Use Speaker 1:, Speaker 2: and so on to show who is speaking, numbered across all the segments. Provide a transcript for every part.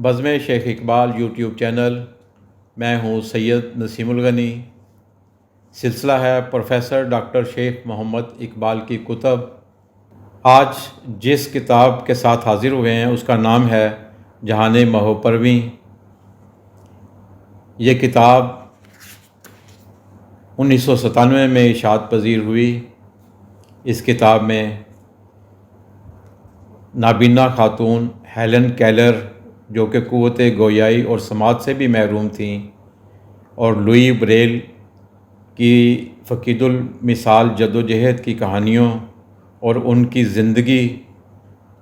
Speaker 1: بزم شیخ Iqbal YouTube channel, میں ہوں سید نسیم الغنی۔ سلسلہ ہے پروفیسر ڈاکٹر شیخ محمد اقبال کی کتب۔ آج جس کتاب کے ساتھ حاضر ہوئے ہیں اس کا نام ہے جہان مہو پرویں۔ یہ کتاب 1997 میں اشاعت پذیر ہوئی۔ اس کتاب میں نابینا خاتون ہیلن کیلر، جو کہ قوت گویائی اور سماعت سے بھی محروم تھیں، اور لوئی بریل کی فقید المثال جدوجہد کی کہانیوں اور ان کی زندگی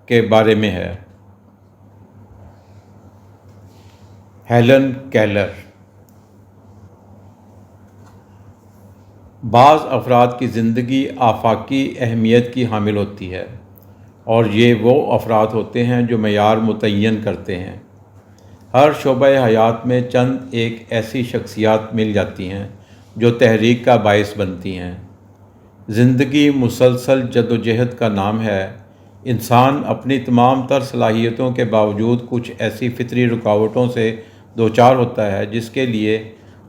Speaker 1: کے بارے میں ہے۔ Helen Keller. بعض افراد کی زندگی آفاقی اہمیت کی حامل ہوتی ہے، اور یہ وہ افراد ہوتے ہیں جو معیار متعین کرتے ہیں۔ ہر شعبہ حیات میں چند ایک ایسی شخصیات مل جاتی ہیں جو تحریک کا باعث بنتی ہیں۔ زندگی مسلسل جدوجہد کا نام ہے۔ انسان اپنی تمام تر صلاحیتوں کے باوجود کچھ ایسی فطری رکاوٹوں سے دوچار ہوتا ہے جس کے لیے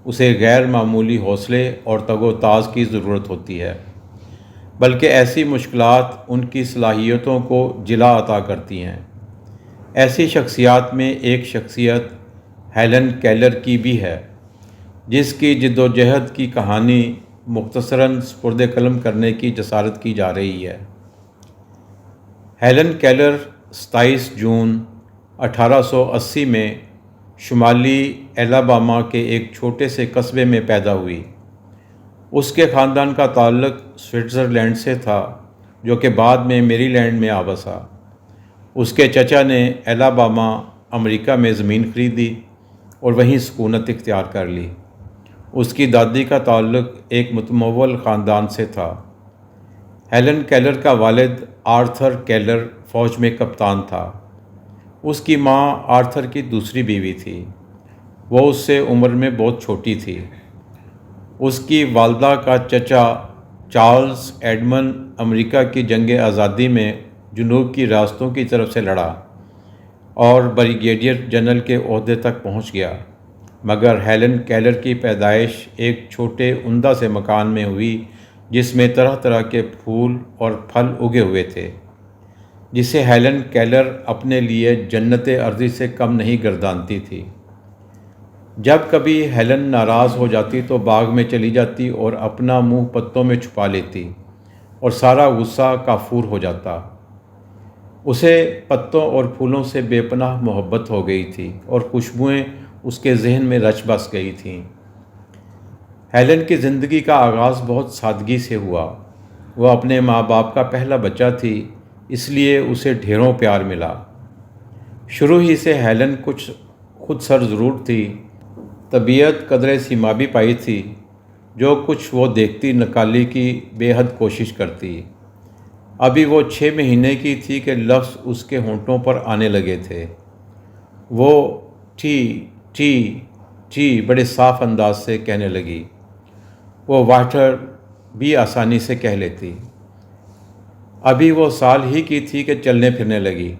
Speaker 1: اسے غیر معمولی حوصلے اور تگ و تاز کی ضرورت ہوتی ہے، بلکہ ایسی مشکلات ان کی صلاحیتوں کو جلا عطا کرتی ہیں۔ ایسی شخصیات میں ایک شخصیت ہیلن کیلر کی بھی ہے، جس کی جدوجہد کی کہانی مختصراً سپرد قلم کرنے کی جسارت کی جا رہی ہے۔ ہیلن کیلر 27 جون 1880 میں شمالی الاباما کے ایک چھوٹے سے قصبے میں پیدا ہوئی۔ اس کے خاندان کا تعلق سوئٹزرلینڈ سے تھا، جو کہ بعد میں میری لینڈ میں آ بسا۔ اس کے چچا نے الاباما، امریکہ میں زمین خریدی اور وہیں سکونت اختیار کر لی۔ اس کی دادی کا تعلق ایک متمول خاندان سے تھا۔ ہیلن کیلر کا والد آرتھر کیلر فوج میں کپتان تھا۔ اس کی ماں آرتھر کی دوسری بیوی تھی۔ وہ اس سے عمر میں بہت چھوٹی تھی۔ اس کی والدہ کا چچا چارلز ایڈمن امریکہ کی جنگ آزادی میں جنوب کی ریاستوں کی طرف سے لڑا اور بریگیڈیئر جنرل کے عہدے تک پہنچ گیا، مگر ہیلن کیلر کی پیدائش ایک چھوٹے عمدہ سے مکان میں ہوئی جس میں طرح طرح کے پھول اور پھل اگے ہوئے تھے، جسے ہیلن کیلر اپنے لیے جنت ارضی سے کم نہیں گردانتی تھی۔ جب کبھی ہیلن ناراض ہو جاتی تو باغ میں چلی جاتی اور اپنا منہ پتوں میں چھپا لیتی، اور سارا غصہ کافور ہو جاتا۔ اسے پتوں اور پھولوں سے بے پناہ محبت ہو گئی تھی، اور خوشبوئیں اس کے ذہن میں رچ بس گئی تھیں۔ ہیلن کی زندگی کا آغاز بہت سادگی سے ہوا۔ وہ اپنے ماں باپ کا پہلا بچہ تھی، اس لیے اسے ڈھیروں پیار ملا۔ شروع ہی سے ہیلن کچھ خود سر ضرور تھی۔ طبیعت قدرے سیمابی پائی تھی۔ جو کچھ وہ دیکھتی نکالنے کی بے حد کوشش کرتی۔ ابھی وہ 6 مہینے کی تھی کہ لفظ اس کے ہونٹوں پر آنے لگے تھے۔ وہ ٹی ٹی ٹی بڑے صاف انداز سے کہنے لگی۔ وہ واٹر بھی آسانی سے کہہ لیتی۔ ابھی وہ سال ہی کی تھی کہ چلنے پھرنے لگی۔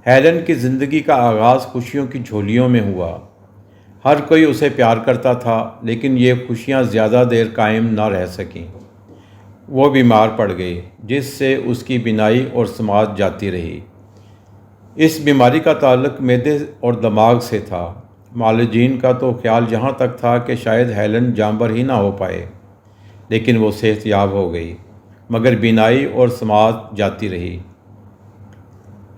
Speaker 1: ہیلن کی زندگی کا آغاز خوشیوں کی جھولیوں میں ہوا۔ ہر کوئی اسے پیار کرتا تھا، لیکن یہ خوشیاں زیادہ دیر قائم نہ رہ سکیں۔ وہ بیمار پڑ گئی، جس سے اس کی بینائی اور سماعت جاتی رہی۔ اس بیماری کا تعلق معدے اور دماغ سے تھا۔ معالجین کا تو خیال یہاں تک تھا کہ شاید ہیلن جانبر ہی نہ ہو پائے، لیکن وہ صحت یاب ہو گئی، مگر بینائی اور سماعت جاتی رہی۔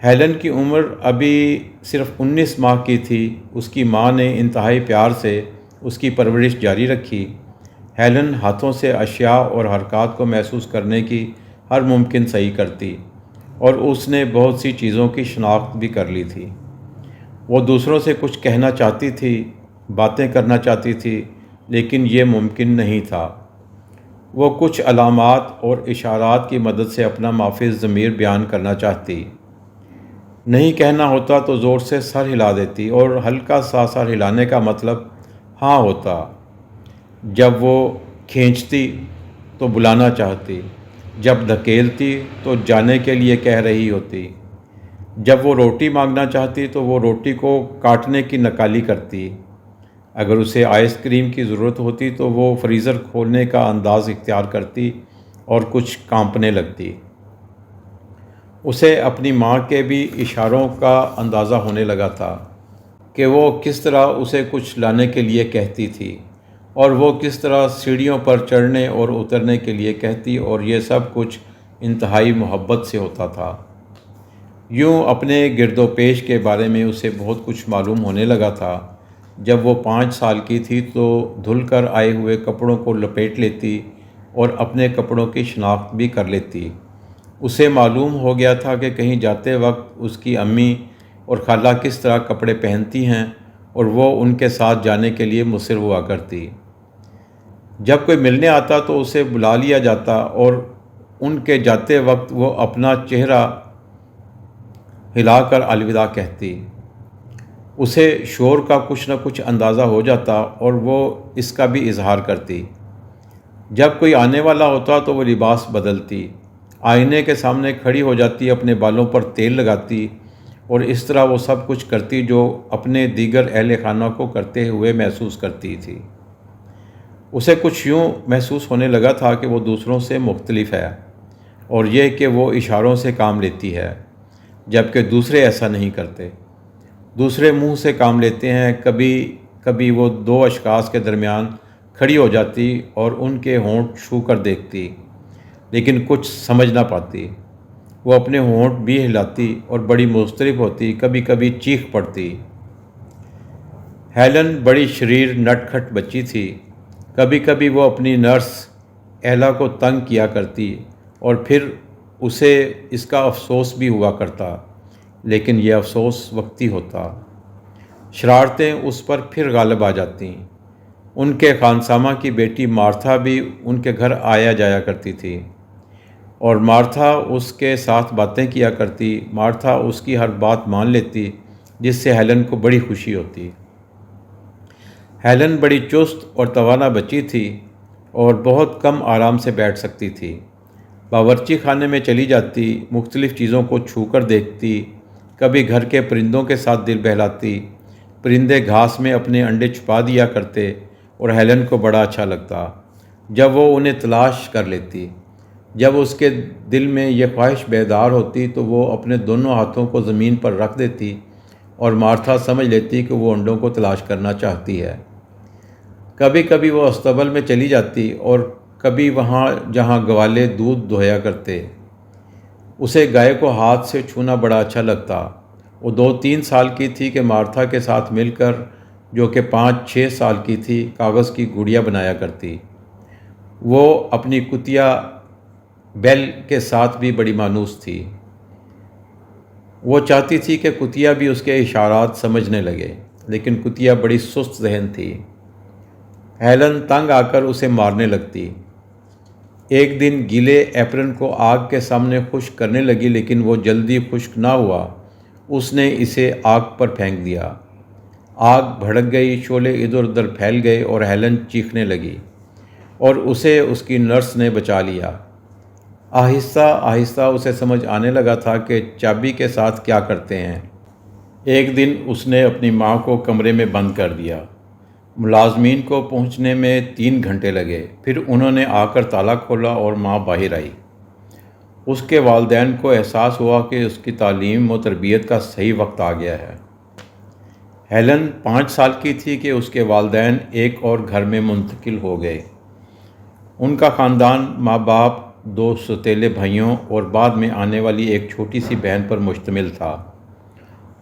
Speaker 1: ہیلن کی عمر ابھی صرف 19 ماہ کی تھی۔ اس کی ماں نے انتہائی پیار سے اس کی پرورش جاری رکھی۔ ہیلن ہاتھوں سے اشیاء اور حرکات کو محسوس کرنے کی ہر ممکن صحیح کرتی، اور اس نے بہت سی چیزوں کی شناخت بھی کر لی تھی۔ وہ دوسروں سے کچھ کہنا چاہتی تھی، باتیں کرنا چاہتی تھی، لیکن یہ ممکن نہیں تھا۔ وہ کچھ علامات اور اشارات کی مدد سے اپنا مافی ضمیر بیان کرنا چاہتی۔ نہیں کہنا ہوتا تو زور سے سر ہلا دیتی، اور ہلکا سا سر ہلانے کا مطلب ہاں ہوتا۔ جب وہ کھینچتی تو بلانا چاہتی، جب دھکیلتی تو جانے کے لیے کہہ رہی ہوتی۔ جب وہ روٹی مانگنا چاہتی تو وہ روٹی کو کاٹنے کی نکالی کرتی، اگر اسے آئس کریم کی ضرورت ہوتی تو وہ فریزر کھولنے کا انداز اختیار کرتی اور کچھ کانپنے لگتی۔ اسے اپنی ماں کے بھی اشاروں کا اندازہ ہونے لگا تھا کہ وہ کس طرح اسے کچھ لانے کے لیے کہتی تھی، اور وہ کس طرح سیڑھیوں پر چڑھنے اور اترنے کے لیے کہتی، اور یہ سب کچھ انتہائی محبت سے ہوتا تھا۔ یوں اپنے گرد و پیش کے بارے میں اسے بہت کچھ معلوم ہونے لگا تھا۔ جب وہ 5 سال کی تھی تو دھل کر آئے ہوئے کپڑوں کو لپیٹ لیتی اور اپنے کپڑوں کی شناخت بھی کر لیتی۔ اسے معلوم ہو گیا تھا کہ کہیں جاتے وقت اس کی امی اور خالہ کس طرح کپڑے پہنتی ہیں، اور وہ ان کے ساتھ جانے کے لیے مصر ہوا کرتی۔ جب کوئی ملنے آتا تو اسے بلا لیا جاتا، اور ان کے جاتے وقت وہ اپنا چہرہ ہلا کر الوداع کہتی۔ اسے شور کا کچھ نہ کچھ اندازہ ہو جاتا اور وہ اس کا بھی اظہار کرتی۔ جب کوئی آنے والا ہوتا تو وہ لباس بدلتی، آئینے کے سامنے کھڑی ہو جاتی، اپنے بالوں پر تیل لگاتی، اور اس طرح وہ سب کچھ کرتی جو اپنے دیگر اہل خانہ کو کرتے ہوئے محسوس کرتی تھی۔ اسے کچھ یوں محسوس ہونے لگا تھا کہ وہ دوسروں سے مختلف ہے، اور یہ کہ وہ اشاروں سے کام لیتی ہے، جبکہ دوسرے ایسا نہیں کرتے۔ دوسرے منہ سے کام لیتے ہیں۔ کبھی کبھی وہ 2 اشخاص کے درمیان کھڑی ہو جاتی اور ان کے ہونٹ چھو کر دیکھتی، لیکن کچھ سمجھ نہ پاتی۔ وہ اپنے ہونٹ بھی ہلاتی اور بڑی مضطرب ہوتی، کبھی کبھی چیخ پڑتی۔ ہیلن بڑی شریر نٹ کھٹ بچی تھی۔ کبھی کبھی وہ اپنی نرس ایلا کو تنگ کیا کرتی، اور پھر اسے اس کا افسوس بھی ہوا کرتا، لیکن یہ افسوس وقتی ہوتا۔ شرارتیں اس پر پھر غالب آ جاتیں۔ ان کے خانسامہ کی بیٹی مارتھا بھی ان کے گھر آیا جایا کرتی تھی، اور مارتھا اس کے ساتھ باتیں کیا کرتی۔ مارتھا اس کی ہر بات مان لیتی، جس سے ہیلن کو بڑی خوشی ہوتی۔ ہیلن بڑی چست اور توانا بچی تھی اور بہت کم آرام سے بیٹھ سکتی تھی۔ باورچی خانے میں چلی جاتی، مختلف چیزوں کو چھو کر دیکھتی، کبھی گھر کے پرندوں کے ساتھ دل بہلاتی۔ پرندے گھاس میں اپنے انڈے چھپا دیا کرتے، اور ہیلن کو بڑا اچھا لگتا جب وہ انہیں تلاش کر لیتی۔ جب اس کے دل میں یہ خواہش بیدار ہوتی تو وہ اپنے دونوں ہاتھوں کو زمین پر رکھ دیتی، اور مارتھا سمجھ لیتی کہ وہ انڈوں کو تلاش کرنا چاہتی ہے۔ کبھی کبھی وہ استبل میں چلی جاتی، اور کبھی وہاں جہاں گوالے دودھ دہیا کرتے۔ اسے گائے کو ہاتھ سے چھونا بڑا اچھا لگتا۔ وہ 2-3 سال کی تھی کہ مارتھا کے ساتھ مل کر، جو کہ 5-6 سال کی تھی، کاغذ کی گڑیا بنایا کرتی۔ وہ اپنی کتیا بیل کے ساتھ بھی بڑی مانوس تھی۔ وہ چاہتی تھی کہ کتیا بھی اس کے اشارات سمجھنے لگے، لیکن کتیا بڑی سست ذہن تھی۔ ہیلن تنگ آ کر اسے مارنے لگتی۔ ایک دن گیلے ایپرن کو آگ کے سامنے خشک کرنے لگی، لیکن وہ جلدی خشک نہ ہوا۔ اس نے اسے آگ پر پھینک دیا۔ آگ بھڑک گئی، شعلے ادھر ادھر پھیل گئے، اور ہیلن چیخنے لگی، اور اسے اس کی نرس نے بچا لیا۔ آہستہ آہستہ اسے سمجھ آنے لگا تھا کہ چابی کے ساتھ کیا کرتے ہیں۔ ایک دن اس نے اپنی ماں کو کمرے میں بند کر دیا۔ ملازمین کو پہنچنے میں 3 گھنٹے لگے، پھر انہوں نے آ کر تالا کھولا اور ماں باہر آئی۔ اس کے والدین کو احساس ہوا کہ اس کی تعلیم و تربیت کا صحیح وقت آ گیا ہے۔ ہیلن 5 سال کی تھی کہ اس کے والدین ایک اور گھر میں منتقل ہو گئے۔ ان کا خاندان ماں باپ، 2 سوتیلے بھائیوں اور بعد میں آنے والی ایک چھوٹی سی بہن پر مشتمل تھا۔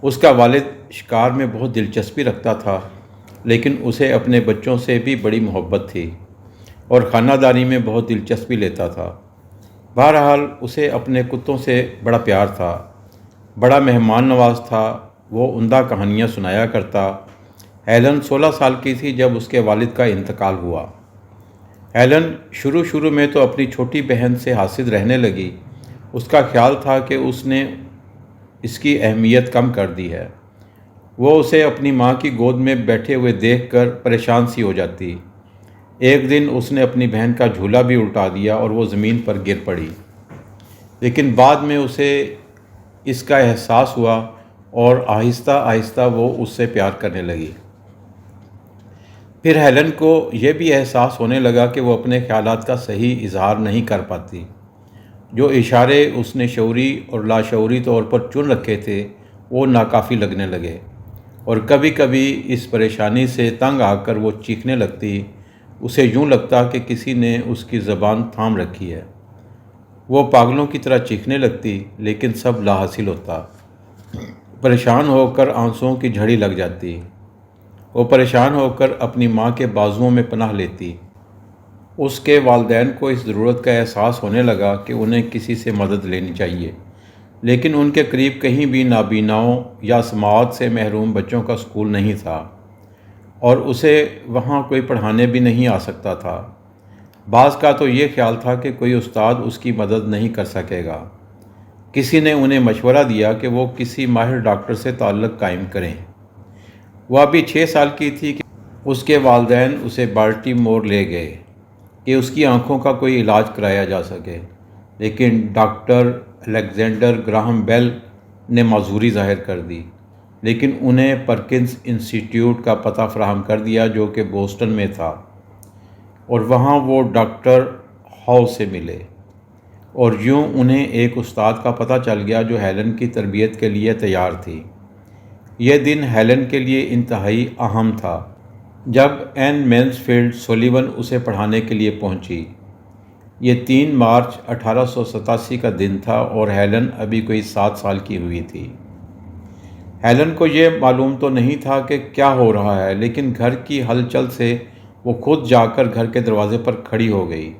Speaker 1: اس کا والد شکار میں بہت دلچسپی رکھتا تھا، لیکن اسے اپنے بچوں سے بھی بڑی محبت تھی، اور خانہ داری میں بہت دلچسپی لیتا تھا۔ بہرحال اسے اپنے کتوں سے بڑا پیار تھا، بڑا مہمان نواز تھا۔ وہ عمدہ کہانیاں سنایا کرتا۔ ہیلن 16 سال کی تھی جب اس کے والد کا انتقال ہوا۔ ہیلن شروع میں تو اپنی چھوٹی بہن سے حاسد رہنے لگی۔ اس کا خیال تھا کہ اس نے اس کی اہمیت کم کر دی ہے۔ وہ اسے اپنی ماں کی گود میں بیٹھے ہوئے دیکھ کر پریشان سی ہو جاتی۔ ایک دن اس نے اپنی بہن کا جھولا بھی الٹا دیا اور وہ زمین پر گر پڑی، لیکن بعد میں اسے اس کا احساس ہوا اور آہستہ آہستہ وہ اس سے پیار کرنے لگی۔ پھر ہیلن کو یہ بھی احساس ہونے لگا کہ وہ اپنے خیالات کا صحیح اظہار نہیں کر پاتی۔ جو اشارے اس نے شعوری اور لاشعوری طور پر چن رکھے تھے وہ ناکافی لگنے لگے، اور کبھی کبھی اس پریشانی سے تنگ آ کر وہ چیخنے لگتی۔ اسے یوں لگتا کہ کسی نے اس کی زبان تھام رکھی ہے۔ وہ پاگلوں کی طرح چیخنے لگتی، لیکن سب لاحاصل ہوتا۔ پریشان ہو کر آنسوؤں کی جھڑی لگ جاتی۔ وہ پریشان ہو کر اپنی ماں کے بازوؤں میں پناہ لیتی۔ اس کے والدین کو اس ضرورت کا احساس ہونے لگا کہ انہیں کسی سے مدد لینی چاہیے، لیکن ان کے قریب کہیں بھی نابیناؤں یا سماعت سے محروم بچوں کا اسکول نہیں تھا، اور اسے وہاں کوئی پڑھانے بھی نہیں آ سکتا تھا۔ بعض کا تو یہ خیال تھا کہ کوئی استاد اس کی مدد نہیں کر سکے گا۔ کسی نے انہیں مشورہ دیا کہ وہ کسی ماہر ڈاکٹر سے تعلق قائم کریں۔ وہ ابھی 6 سال کی تھی کہ اس کے والدین اسے بالٹیمور لے گئے کہ اس کی آنکھوں کا کوئی علاج کرایا جا سکے، لیکن ڈاکٹر الیگزینڈر گراہم بیل نے معذوری ظاہر کر دی، لیکن انہیں پرکنس انسٹیٹیوٹ کا پتہ فراہم کر دیا جو کہ بوسٹن میں تھا، اور وہاں وہ ڈاکٹر ہاؤ سے ملے، اور یوں انہیں ایک استاد کا پتہ چل گیا جو ہیلن کی تربیت کے لیے تیار تھی۔ یہ دن ہیلن کے لیے انتہائی اہم تھا جب این مینسفیلڈ سولیون اسے پڑھانے کے لیے پہنچی۔ یہ 3 مارچ 1887 کا دن تھا اور ہیلن ابھی کوئی 7 سال کی ہوئی تھی۔ ہیلن کو یہ معلوم تو نہیں تھا کہ کیا ہو رہا ہے، لیکن گھر کی ہلچل سے وہ خود جا کر گھر کے دروازے پر کھڑی ہو گئی۔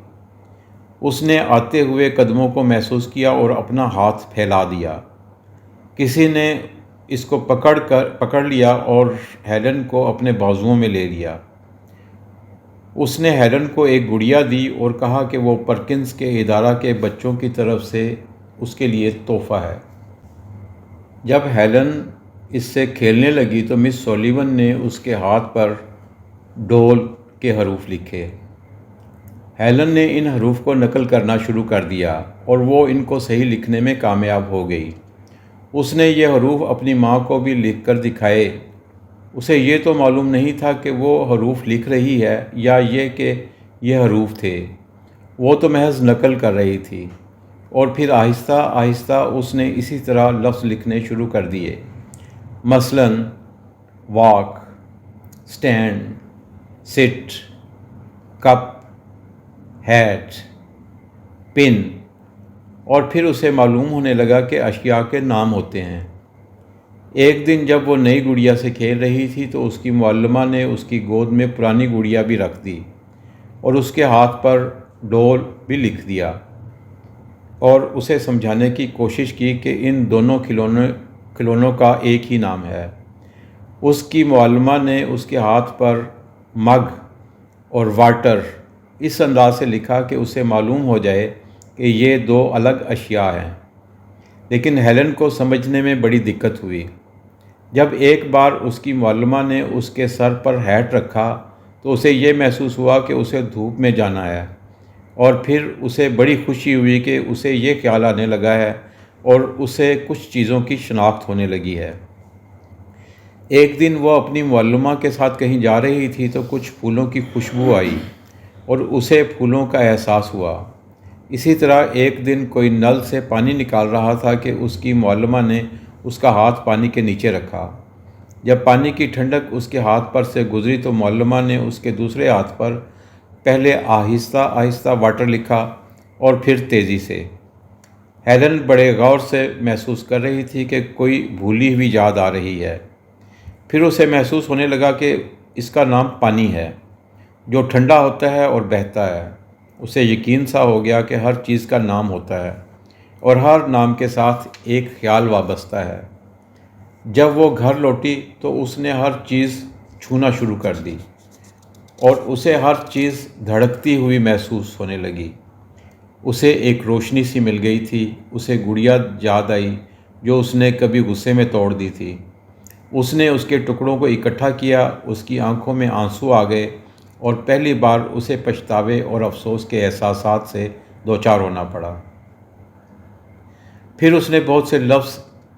Speaker 1: اس نے آتے ہوئے قدموں کو محسوس کیا اور اپنا ہاتھ پھیلا دیا۔ کسی نے اس کو پکڑ لیا اور ہیلن کو اپنے بازوؤں میں لے لیا۔ اس نے ہیلن کو ایک گڑیا دی اور کہا کہ وہ پرکنس کے ادارہ کے بچوں کی طرف سے اس کے لیے تحفہ ہے۔ جب ہیلن اس سے کھیلنے لگی تو مس سولیون نے اس کے ہاتھ پر ڈول کے حروف لکھے۔ ہیلن نے ان حروف کو نقل کرنا شروع کر دیا اور وہ ان کو صحیح لکھنے میں کامیاب ہو گئی۔ اس نے یہ حروف اپنی ماں کو بھی لکھ کر دکھائے۔ اسے یہ تو معلوم نہیں تھا کہ وہ حروف لکھ رہی ہے یا یہ کہ یہ حروف تھے، وہ تو محض نقل کر رہی تھی، اور پھر آہستہ آہستہ اس نے اسی طرح لفظ لکھنے شروع کر دیے، مثلاً واک، اسٹینڈ، سٹ، کپ، ہیٹ، پن، اور پھر اسے معلوم ہونے لگا کہ اشیاء کے نام ہوتے ہیں۔ ایک دن جب وہ نئی گڑیا سے کھیل رہی تھی تو اس کی معلمہ نے اس کی گود میں پرانی گڑیا بھی رکھ دی اور اس کے ہاتھ پر ڈول بھی لکھ دیا، اور اسے سمجھانے کی کوشش کی کہ ان دونوں کھلونوں کا ایک ہی نام ہے۔ اس کی معلمہ نے اس کے ہاتھ پر مگ اور واٹر اس انداز سے لکھا کہ اسے معلوم ہو جائے کہ یہ 2 الگ اشیاء ہیں، لیکن ہیلن کو سمجھنے میں بڑی دقت ہوئی۔ جب ایک بار اس کی معلمہ نے اس کے سر پر ہیٹ رکھا تو اسے یہ محسوس ہوا کہ اسے دھوپ میں جانا ہے، اور پھر اسے بڑی خوشی ہوئی کہ اسے یہ خیال آنے لگا ہے اور اسے کچھ چیزوں کی شناخت ہونے لگی ہے۔ ایک دن وہ اپنی معلمہ کے ساتھ کہیں جا رہی تھی تو کچھ پھولوں کی خوشبو آئی اور اسے پھولوں کا احساس ہوا۔ اسی طرح ایک دن کوئی نل سے پانی نکال رہا تھا کہ اس کی معلمہ نے اس کا ہاتھ پانی کے نیچے رکھا۔ جب پانی کی ٹھنڈک اس کے ہاتھ پر سے گزری تو معلمہ نے اس کے دوسرے ہاتھ پر پہلے آہستہ آہستہ واٹر لکھا اور پھر تیزی سے۔ ہیلن بڑے غور سے محسوس کر رہی تھی کہ کوئی بھولی ہوئی یاد آ رہی ہے۔ پھر اسے محسوس ہونے لگا کہ اس کا نام پانی ہے، جو ٹھنڈا ہوتا ہے اور بہتا ہے۔ اسے یقین سا ہو گیا کہ ہر چیز کا نام ہوتا ہے اور ہر نام کے ساتھ ایک خیال وابستہ ہے۔ جب وہ گھر لوٹی تو اس نے ہر چیز چھونا شروع کر دی اور اسے ہر چیز دھڑکتی ہوئی محسوس ہونے لگی۔ اسے ایک روشنی سی مل گئی تھی۔ اسے گڑیا یاد آئی جو اس نے کبھی غصے میں توڑ دی تھی۔ اس نے اس کے ٹکڑوں کو اکٹھا کیا، اس کی آنکھوں میں آنسو آ گئے اور پہلی بار اسے پچھتاوے اور افسوس کے احساسات سے دوچار ہونا پڑا۔ پھر اس نے بہت سے لفظ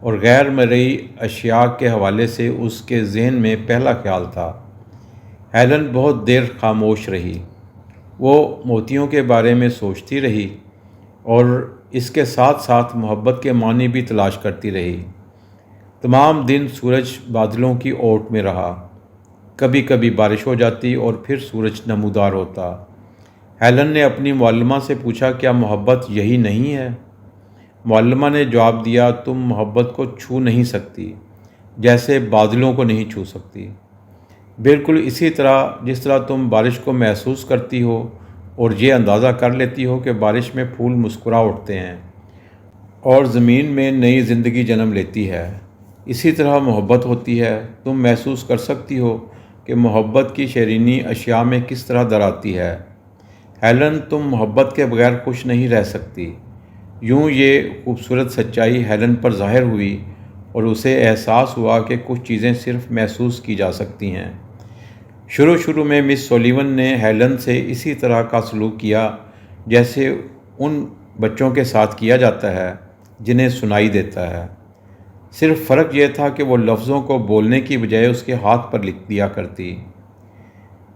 Speaker 1: اور غیر مرئی اشیاء کے حوالے سے اس کے ذہن میں پہلا خیال تھا۔ ہیلن بہت دیر خاموش رہی۔ وہ موتیوں کے بارے میں سوچتی رہی اور اس کے ساتھ ساتھ محبت کے معنی بھی تلاش کرتی رہی۔ تمام دن سورج بادلوں کی اوٹ میں رہا۔ کبھی کبھی بارش ہو جاتی اور پھر سورج نمودار ہوتا۔ ہیلن نے اپنی معلمہ سے پوچھا، کیا محبت یہی نہیں ہے؟ معلمہ نے جواب دیا، تم محبت کو چھو نہیں سکتی جیسے بادلوں کو نہیں چھو سکتی، بالکل اسی طرح جس طرح تم بارش کو محسوس کرتی ہو اور یہ اندازہ کر لیتی ہو کہ بارش میں پھول مسکرا اٹھتے ہیں اور زمین میں نئی زندگی جنم لیتی ہے، اسی طرح محبت ہوتی ہے۔ تم محسوس کر سکتی ہو کہ محبت کی شیرینی اشیاء میں کس طرح در آتی ہے۔ ہیلن، تم محبت کے بغیر خوش نہیں رہ سکتی۔ یوں یہ خوبصورت سچائی ہیلن پر ظاہر ہوئی اور اسے احساس ہوا کہ کچھ چیزیں صرف محسوس کی جا سکتی ہیں۔ شروع میں مس سولیون نے ہیلن سے اسی طرح کا سلوک کیا جیسے ان بچوں کے ساتھ کیا جاتا ہے جنہیں سنائی دیتا ہے، صرف فرق یہ تھا کہ وہ لفظوں کو بولنے کی بجائے اس کے ہاتھ پر لکھ دیا کرتی۔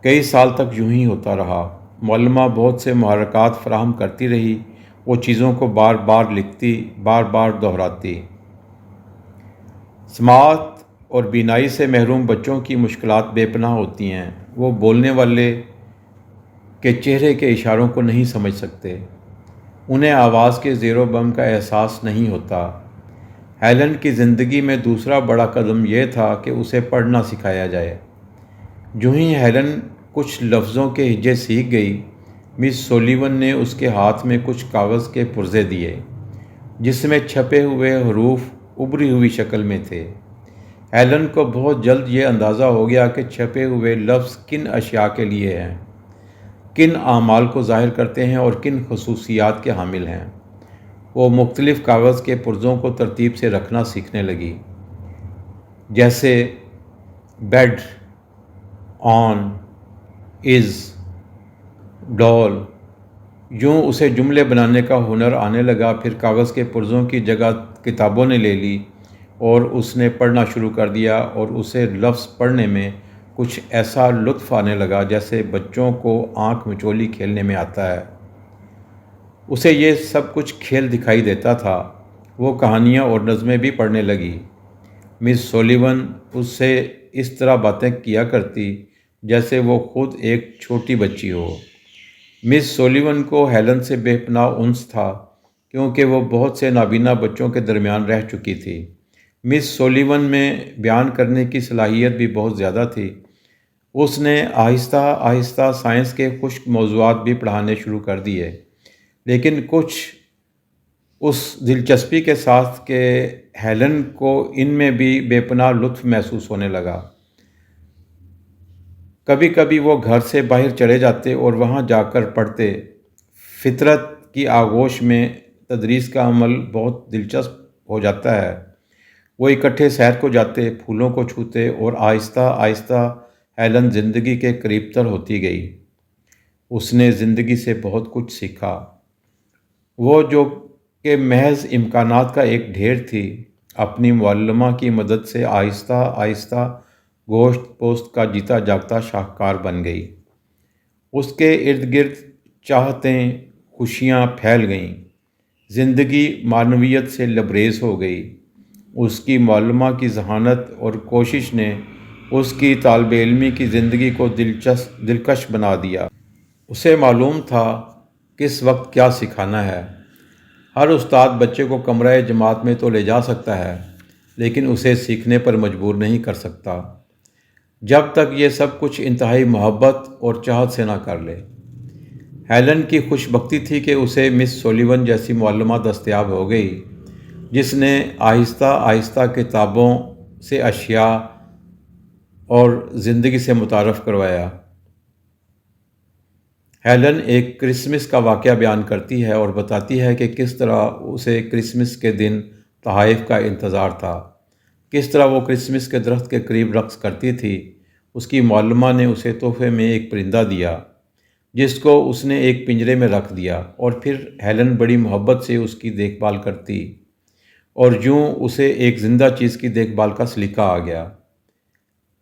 Speaker 1: کئی سال تک یوں ہی ہوتا رہا۔ معلمہ بہت سے محرکات فراہم کرتی رہی، وہ چیزوں کو بار بار لکھتی، بار بار دہراتی۔ سماعت اور بینائی سے محروم بچوں کی مشکلات بے پناہ ہوتی ہیں۔ وہ بولنے والے کے چہرے کے اشاروں کو نہیں سمجھ سکتے، انہیں آواز کے زیر و بم کا احساس نہیں ہوتا۔ ہیلن کی زندگی میں دوسرا بڑا قدم یہ تھا کہ اسے پڑھنا سکھایا جائے۔ جو ہی ہیلن کچھ لفظوں کے ہجے سیکھ گئی، مس سولیون نے اس کے ہاتھ میں کچھ کاغذ کے پرزے دیے جس میں چھپے ہوئے حروف ابھری ہوئی شکل میں تھے۔ ہیلن کو بہت جلد یہ اندازہ ہو گیا کہ چھپے ہوئے لفظ کن اشیاء کے لیے ہیں، کن اعمال کو ظاہر کرتے ہیں اور کن خصوصیات کے حامل ہیں۔ وہ مختلف کاغذ کے پرزوں کو ترتیب سے رکھنا سیکھنے لگی، جیسے بیڈ، آن، از، ڈال۔ یوں اسے جملے بنانے کا ہنر آنے لگا۔ پھر کاغذ کے پرزوں کی جگہ کتابوں نے لے لی اور اس نے پڑھنا شروع کر دیا، اور اسے لفظ پڑھنے میں کچھ ایسا لطف آنے لگا جیسے بچوں کو آنکھ مچولی کھیلنے میں آتا ہے۔ اسے یہ سب کچھ کھیل دکھائی دیتا تھا۔ وہ کہانیاں اور نظمیں بھی پڑھنے لگی۔ مس سولیون اس سے اس طرح باتیں کیا کرتی جیسے وہ خود ایک چھوٹی بچی ہو۔ مس سولیون کو ہیلن سے بے پناہ انس تھا کیونکہ وہ بہت سے نابینا بچوں کے درمیان رہ چکی تھی۔ مس سولیون میں بیان کرنے کی صلاحیت بھی بہت زیادہ تھی۔ اس نے آہستہ آہستہ سائنس کے خشک موضوعات بھی پڑھانے شروع کر دیے، لیکن کچھ اس دلچسپی کے ساتھ کہ ہیلن کو ان میں بھی بے پناہ لطف محسوس ہونے لگا۔ کبھی کبھی وہ گھر سے باہر چلے جاتے اور وہاں جا کر پڑھتے۔ فطرت کی آغوش میں تدریس کا عمل بہت دلچسپ ہو جاتا ہے۔ وہ اکٹھے سیر کو جاتے، پھولوں کو چھوتے، اور آہستہ آہستہ ہیلن زندگی کے قریب تر ہوتی گئی۔ اس نے زندگی سے بہت کچھ سیکھا۔ وہ جو کہ محض امکانات کا ایک ڈھیر تھی، اپنی معلمہ کی مدد سے آہستہ آہستہ گوشت پوست کا جیتا جاگتا شاہکار بن گئی۔ اس کے ارد گرد چاہتیں، خوشیاں پھیل گئیں۔ زندگی معنویت سے لبریز ہو گئی۔ اس کی معلمہ کی ذہانت اور کوشش نے اس کی طالب علمی کی زندگی کو دلکش بنا دیا۔ اسے معلوم تھا کس وقت کیا سکھانا ہے۔ ہر استاد بچے کو کمرہ جماعت میں تو لے جا سکتا ہے، لیکن اسے سیکھنے پر مجبور نہیں کر سکتا، جب تک یہ سب کچھ انتہائی محبت اور چاہت سے نہ کر لے۔ ہیلن کی خوش بختی تھی کہ اسے مس سولیون جیسی معلمہ دستیاب ہو گئی، جس نے آہستہ آہستہ کتابوں سے اشیاء اور زندگی سے متعارف کروایا۔ ہیلن ایک کرسمس کا واقعہ بیان کرتی ہے اور بتاتی ہے کہ کس طرح اسے کرسمس کے دن تحائف کا انتظار تھا، کس طرح وہ کرسمس کے درخت کے قریب رقص کرتی تھی۔ اس کی معلمہ نے اسے تحفے میں ایک پرندہ دیا جس کو اس نے ایک پنجرے میں رکھ دیا، اور پھر ہیلن بڑی محبت سے اس کی دیکھ بھال کرتی۔ اور یوں اسے ایک زندہ چیز کی دیکھ بھال کا سلیقہ آ گیا۔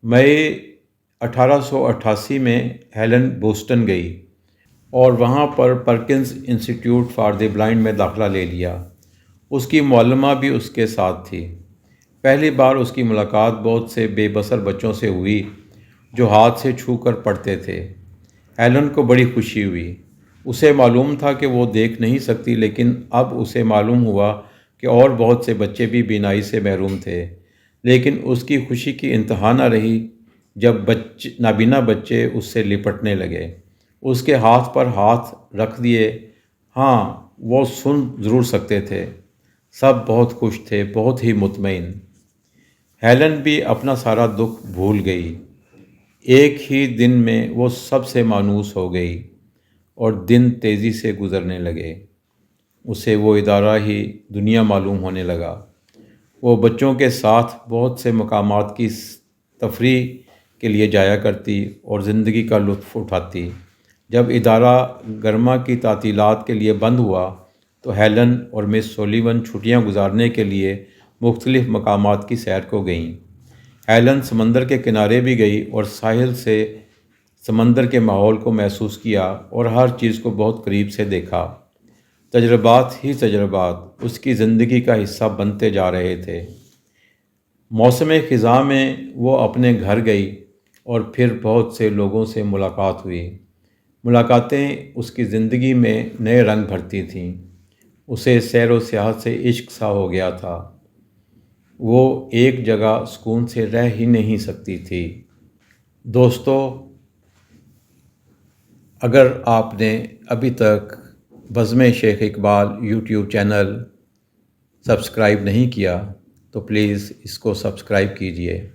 Speaker 1: مئی 1888 میں ہیلن بوسٹن گئی اور وہاں پر پرکنز انسٹیٹیوٹ فار دی بلائنڈ میں داخلہ لے لیا۔ اس کی معلمہ بھی اس کے ساتھ تھی۔ پہلی بار اس کی ملاقات بہت سے بے بصر بچوں سے ہوئی جو ہاتھ سے چھو کر پڑھتے تھے۔ ہیلن کو بڑی خوشی ہوئی۔ اسے معلوم تھا کہ وہ دیکھ نہیں سکتی، لیکن اب اسے معلوم ہوا کہ اور بہت سے بچے بھی بینائی سے محروم تھے۔ لیکن اس کی خوشی کی انتہا نہ رہی جب نابینا بچے اس سے لپٹنے لگے، اس کے ہاتھ پر ہاتھ رکھ دیے۔ ہاں، وہ سن ضرور سکتے تھے۔ سب بہت خوش تھے، بہت ہی مطمئن۔ ہیلن بھی اپنا سارا دکھ بھول گئی۔ ایک ہی دن میں وہ سب سے مانوس ہو گئی اور دن تیزی سے گزرنے لگے۔ اسے وہ ادارہ ہی دنیا معلوم ہونے لگا۔ وہ بچوں کے ساتھ بہت سے مقامات کی تفریح کے لیے جایا کرتی اور زندگی کا لطف اٹھاتی۔ جب ادارہ گرما کی تعطیلات کے لیے بند ہوا تو ہیلن اور مس سولیون چھٹیاں گزارنے کے لیے مختلف مقامات کی سیر کو گئیں۔ ہیلن سمندر کے کنارے بھی گئی اور ساحل سے سمندر کے ماحول کو محسوس کیا اور ہر چیز کو بہت قریب سے دیکھا۔ تجربات ہی تجربات اس کی زندگی کا حصہ بنتے جا رہے تھے۔ موسم خزاں میں وہ اپنے گھر گئی اور پھر بہت سے لوگوں سے ملاقات ہوئی۔ ملاقاتیں اس کی زندگی میں نئے رنگ بھرتی تھیں۔ اسے سیر و سیاحت سے عشق سا ہو گیا تھا۔ وہ ایک جگہ سکون سے رہ ہی نہیں سکتی تھی۔ دوستو، اگر آپ نے ابھی تک بزم شیخ اقبال یوٹیوب چینل سبسکرائب نہیں کیا تو پلیز اس کو سبسکرائب کیجیے۔